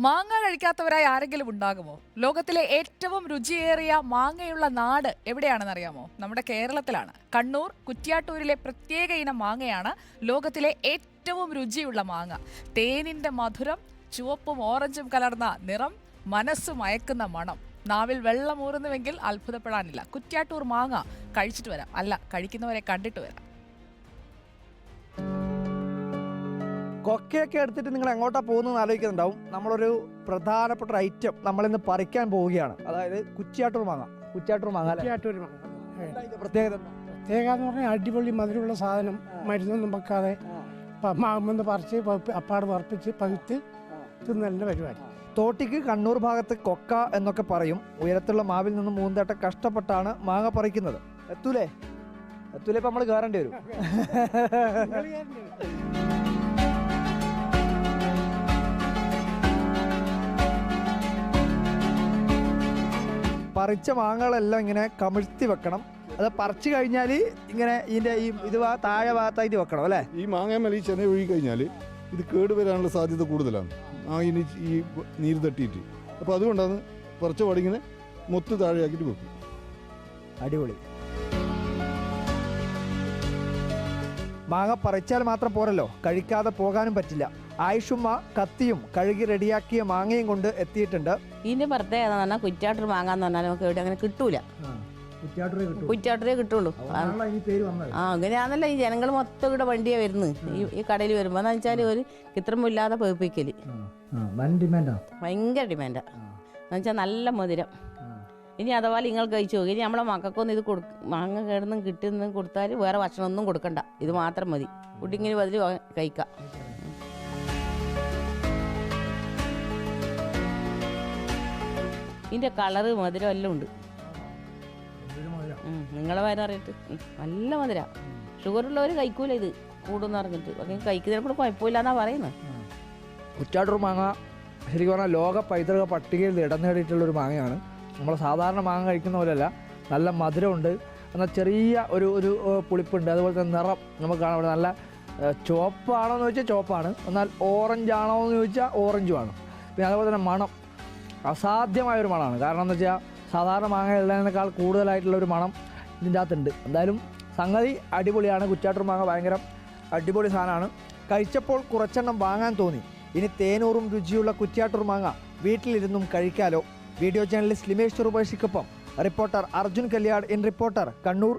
മാങ്ങ കഴിക്കാത്തവരായി ആരെങ്കിലും ഉണ്ടാകുമോ? ലോകത്തിലെ ഏറ്റവും രുചിയേറിയ മാങ്ങയുള്ള നാട് എവിടെയാണെന്നറിയാമോ? നമ്മുടെ കേരളത്തിലാണ്. കണ്ണൂർ കുറ്റ്യാട്ടൂരിലെ പ്രത്യേക ഇനം മാങ്ങയാണ് ലോകത്തിലെ ഏറ്റവും രുചിയുള്ള മാങ്ങ. തേനിന്റെ മധുരം, ചുവപ്പും ഓറഞ്ചും കലർന്ന നിറം, മനസ്സ് മയക്കുന്ന മണം. നാവിൽ വെള്ളമൂറുന്നുവെങ്കിൽ അത്ഭുതപ്പെടാനില്ല. കുറ്റ്യാട്ടൂർ മാങ്ങ കഴിച്ചിട്ട് വരാം. അല്ല, കഴിക്കുന്നവരെ കണ്ടിട്ട് വരാം. കൊക്കയൊക്കെ എടുത്തിട്ട് നിങ്ങൾ എങ്ങോട്ടാ പോകുന്നതെന്ന് ആലോചിക്കുന്നുണ്ടാവും. നമ്മളൊരു പ്രധാനപ്പെട്ട ഒരു ഐറ്റം നമ്മളിന്ന് പറിക്കാൻ പോവുകയാണ്. അതായത് കുറ്റ്യാട്ടൂർ മാങ്ങ. കുറ്റ്യാട്ടൂർ മാങ്ങ അല്ലേ? കുറ്റ്യാട്ടൂർ മാങ്ങ. എന്താ ഇതിന്റെ പ്രത്യേകത? പ്രത്യേകത എന്ന് പറഞ്ഞാൽ അടിപൊളി മധുരമുള്ള സാധനം, മരുന്നൊന്നും വെക്കാതെ മാവുമെന്ന് പറിച്ച് അപ്പാട് പറപ്പിച്ച് പകുത്ത് തിന്നലിൻ്റെ പരിപാടി. തോട്ടിക്ക് കണ്ണൂർ ഭാഗത്ത് കൊക്ക എന്നൊക്കെ പറയും. ഉയരത്തുള്ള മാവിൽ നിന്ന് മൂന്തേട്ട കഷ്ടപ്പെട്ടാണ് മാങ്ങ പറിക്കുന്നത്. എത്തൂലേ? എത്തൂലേ? ഇപ്പം നമ്മൾ കയറേണ്ടി വരും. പറിച്ച മാങ്ങകളെല്ലാം ഇങ്ങനെ കമിഴ്ത്തി വെക്കണം. അത് പറിച്ചു കഴിഞ്ഞാൽ ഇങ്ങനെ ഇതിൻ്റെ ഇത് താഴെ ഭാഗത്തായിട്ട് വെക്കണം അല്ലേ? ഈ മാങ്ങാമേൽ ഈ ചെന ഒഴുകി കഴിഞ്ഞാൽ ഇത് കേടുവരാനുള്ള സാധ്യത കൂടുതലാണ് മാങ്ങിന് ഈ നീര് തട്ടിയിട്ട്. അപ്പോൾ അതുകൊണ്ടാണ് പറിച്ച പാടിങ്ങനെ മൊത്ത് താഴെയാക്കിയിട്ട് വെക്കും. അടിപൊളി. മാങ്ങ പറിച്ചാൽ മാത്രം പോരല്ലോ, കഴിക്കാതെ പോകാനും പറ്റില്ല. ആയിഷുമ്മ കത്തിയും കഴുകി റെഡിയാക്കിയ മാങ്ങയും കൊണ്ട് എത്തിയിട്ടുണ്ട്. ഇതിന്റെ പ്രത്യേകത എന്ന് പറഞ്ഞാൽ കുറ്റ്യാട്ടൂർ മാങ്ങ എന്ന് പറഞ്ഞാൽ നമുക്ക് ഇവിടെ അങ്ങനെ കിട്ടൂല. കുറ്റ്യാട്ടൂരേ കിട്ടുള്ളൂ. അങ്ങനെയാണല്ല ഈ ജനങ്ങൾ മൊത്തം ഇവിടെ വണ്ടിയാണ് വരുന്നത് ഈ കടയിൽ വരുമ്പോൾ. എന്ന് വെച്ചാൽ ഒരു കിത്രമില്ലാതെ പേപ്പിക്കല് ഭയങ്കര ഡിമാൻഡാ. എന്ന് വെച്ചാൽ നല്ല മധുരം. ഇനി അഥവാ നിങ്ങൾ കഴിച്ചു പോകും. ഇനി നമ്മളെ മക്കൾക്കൊന്നും ഇത് മാങ്ങ കേടുന്നും കിട്ടുന്നതും കൊടുത്താൽ വേറെ ഭക്ഷണമൊന്നും കൊടുക്കണ്ട, ഇത് മാത്രം മതി. പുഡിങ്ങിന് ബദല് കഴിക്കാം. ഇതിൻ്റെ കളറ് മധുരം എല്ലാം ഉണ്ട്. നിങ്ങളെ വയറ് അറിയിട്ട് നല്ല മധുര. ഷുഗറുള്ളവർ കഴിക്കൂല ഇത് കൂടുന്ന് പറഞ്ഞിട്ട്. പക്ഷേ കഴിക്കുന്നതിനോട് കുഴപ്പമില്ല പറയുന്നത്. കുറ്റ്യാട്ടൂർ മാങ്ങ ശരിക്കും പറഞ്ഞാൽ ലോക പൈതൃക പട്ടികയിൽ ഇടം നേടിയിട്ടുള്ളൊരു മാങ്ങയാണ്. നമ്മൾ സാധാരണ മാങ്ങ കഴിക്കുന്ന പോലെയല്ല, നല്ല മധുരമുണ്ട്. എന്നാൽ ചെറിയ ഒരു പുളിപ്പുണ്ട്. അതുപോലെ തന്നെ നിറം നമുക്ക് കാണാൻ പറ്റും. നല്ല ചുവപ്പാണോ എന്ന് ചോദിച്ചാൽ ചുവപ്പാണ്, എന്നാൽ ഓറഞ്ച് ആണോ എന്ന് ചോദിച്ചാൽ ഓറഞ്ചുമാണ്. പിന്നെ അതുപോലെ തന്നെ മണം അസാധ്യമായൊരു മണമാണ്. കാരണം എന്ന് വെച്ചാൽ സാധാരണ മാങ്ങ ഉള്ളതിനേക്കാൾ കൂടുതലായിട്ടുള്ളൊരു മണം ഇതിൻ്റെ അകത്തുണ്ട്. എന്തായാലും സംഗതി അടിപൊളിയാണ്. കുറ്റ്യാട്ടൂർ മാങ്ങ ഭയങ്കര അടിപൊളി സാധനമാണ്. കഴിച്ചപ്പോൾ കുറച്ചെണ്ണം വാങ്ങാൻ തോന്നി. ഇനി തേനൂറും രുചിയുള്ള കുറ്റ്യാട്ടൂർ മാങ്ങ വീട്ടിലിരുന്നും കഴിക്കാലോ. വീഡിയോ ജേർണലിസ്റ്റ് ലിമേഷ് ചെറുപേശിക്കൊപ്പം reporter Arjun Kalyad in reporter Kannur.